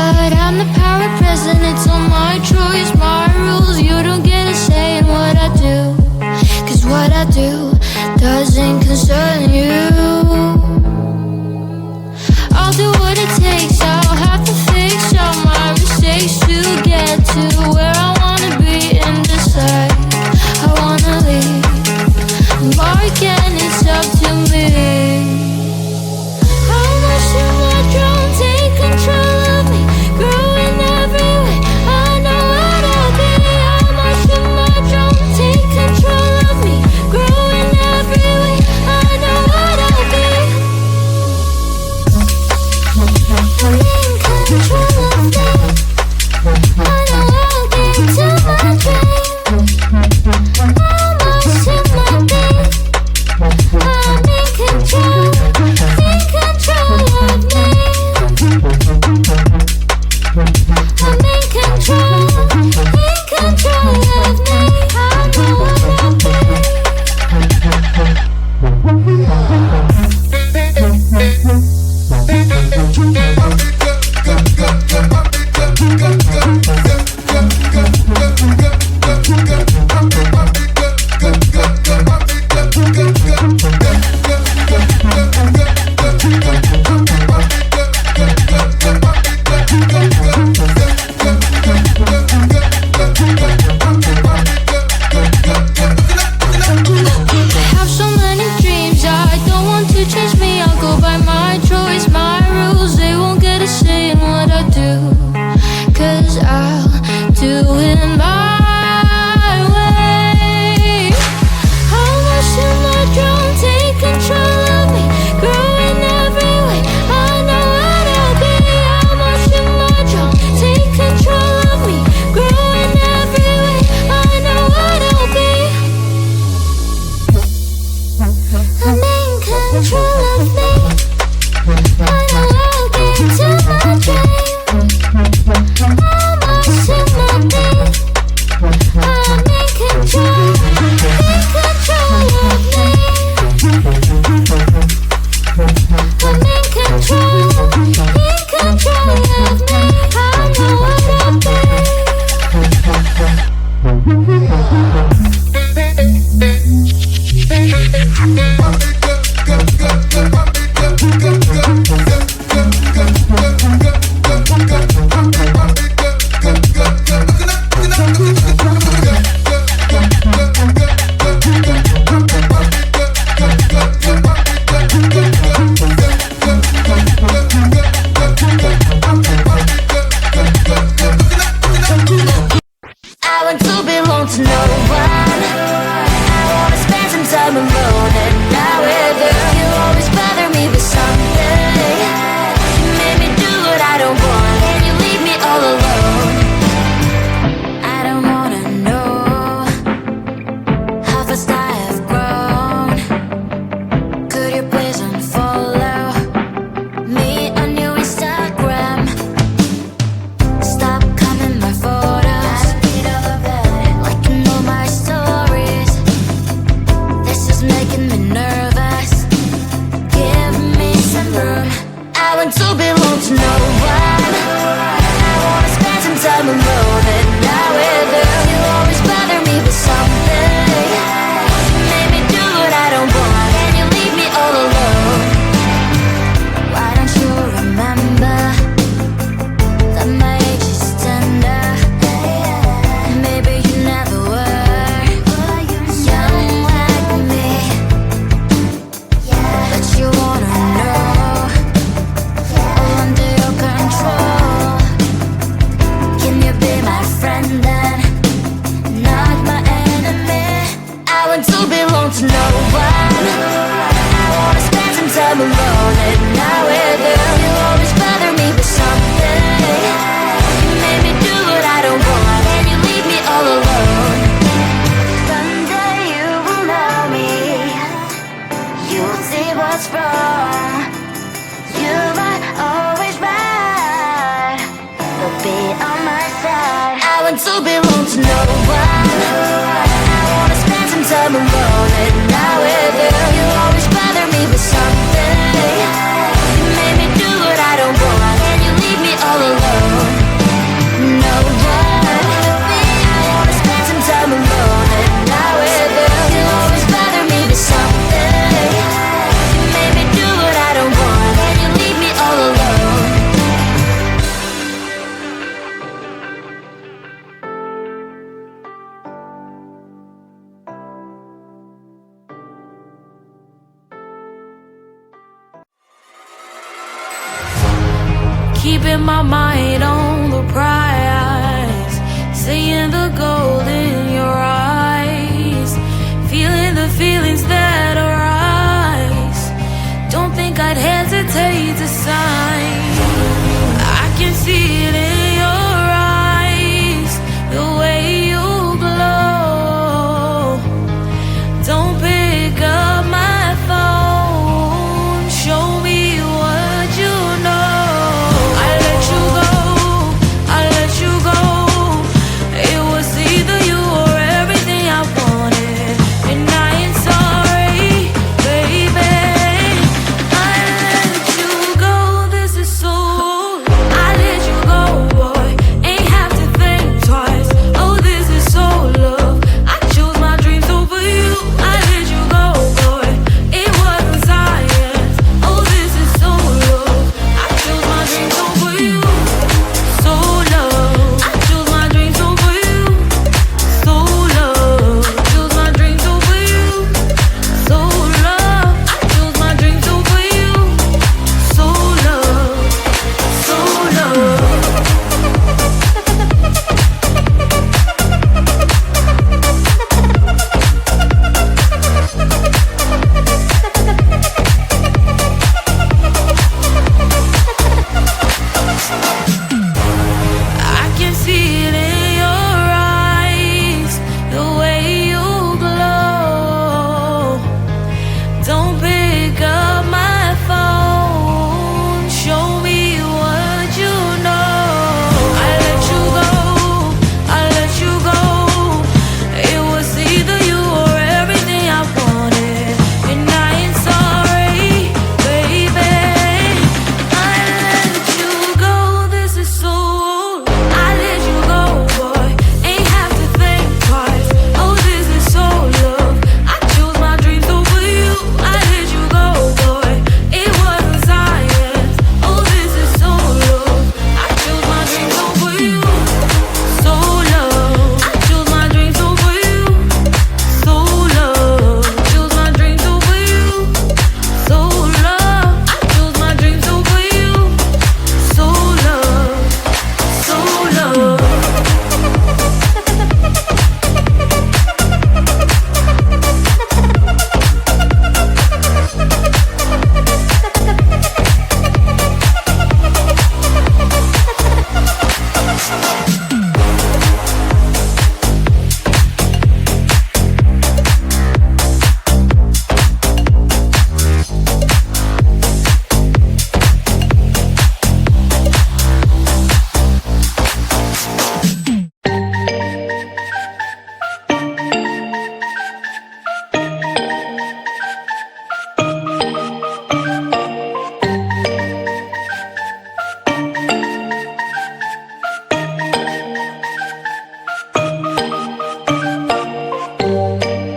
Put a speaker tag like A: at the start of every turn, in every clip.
A: But I'm the power present, it's all my choice, my rules. You don't get a say in what I do, 'cause what I do doesn't concern you. I'll do what it takes, I'll have to fix all my mistakes to get to where I wanna be and decide I wanna leave. But again, it's up to me. How much do my drone take control of me? Growing every way, I know what I'll be. How much do my drone take control of me? Growing every way, I know what I'll be. I'm in control of me. I know I'll get to my dream. How much do my be? I'm in control of me. I'm in control of me. I know what I'll be. want to belong to no one. I wanna spend some time alone, and now with you, you always bother me with something. You made me do what I don't want, and you leave me all alone. keeping my mind on the prize, seeing the gold in your eyes, feeling the feelings that arise. Don't think I'd hesitate to sign. I can see it in your eyes, the way you glow. Don't pick up my phone, show me what you know. I let you go, I let you go. It was either you or everything I wanted, and I ain't sorry, baby. I let you go, this is so. I let you go, boy, ain't have to think twice. Oh, this is so love. I chose my dreams over you. I let you go, boy, it wasn't science. Oh, this is so love. I chose my dreams over you. So love. I chose my dreams over you. So love. Chose my dreams over you. So love. I chose my dreams over you. So love. So love. I can see it in your eyes, the way you glow. Don't pick up my phone, show me what you know. I let you go, I let you go. It was either you or everything I wanted, and I ain't sorry, baby. I let you go, this is so. I let you go, boy, ain't have to think twice. Oh, this is so love. I chose my dreams over you. I let you go, boy, it wasn't science. Oh, this is so love. I chose my dreams over you. So love. I chose my dreams over you. So love. Chose my dreams over you. So love. I chose my dreams over you. So love. So love.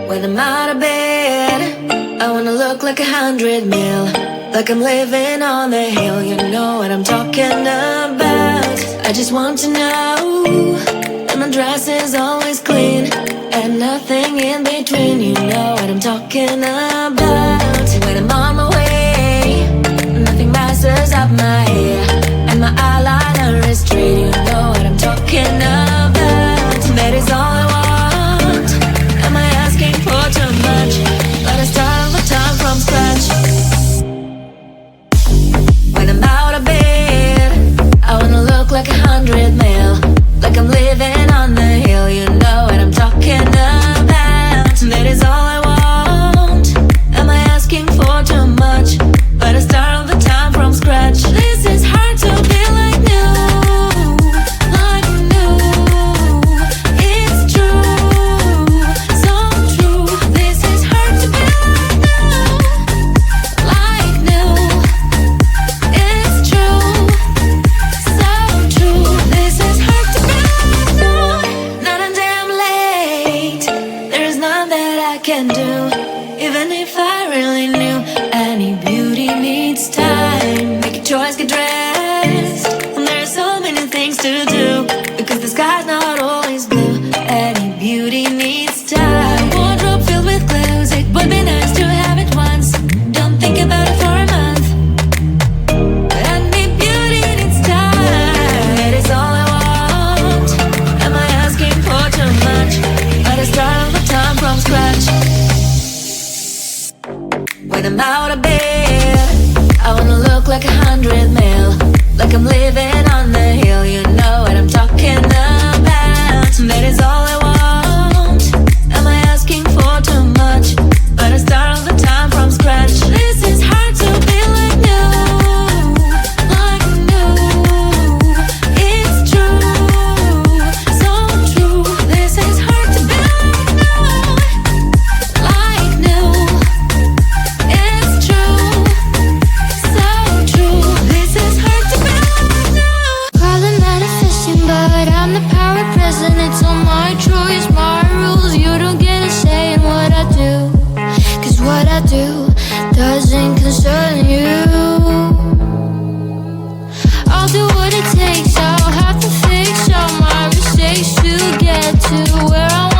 A: When I'm out of bed, I wanna look like 100 mil, like I'm living on the hill. You know what I'm talking about. I just want to know, and my dress is always clean, and nothing in between. You know what I'm talking about. When I'm on my way, nothing messes up my hair, and my eyeliner is straight. You know what I'm talking about. That is all I want. Am I asking for too much? But I start all the time from scratch. When I'm out of bed, I wanna look like 100 mil, like I'm living on the hill. You know what I'm talking about. That is all I want. Am I asking for too much? But I start all the time from scratch. This is hard to be like new, like new. It's true, so true. This is hard to be like new, it's true, so true. This is hard to be like new. Not a damn late. There's none that I can do, even if I really knew. Any beauty needs time. Make a choice, get dressed. And there's so many things to do, because the sky's not always blue. Any beauty needs time. Wardrobe filled with clothes, it would be nice to have it once. Don't think about it for a month. Any beauty needs time. I'll do what it takes. I'll have to fix all my mistakes to get to where I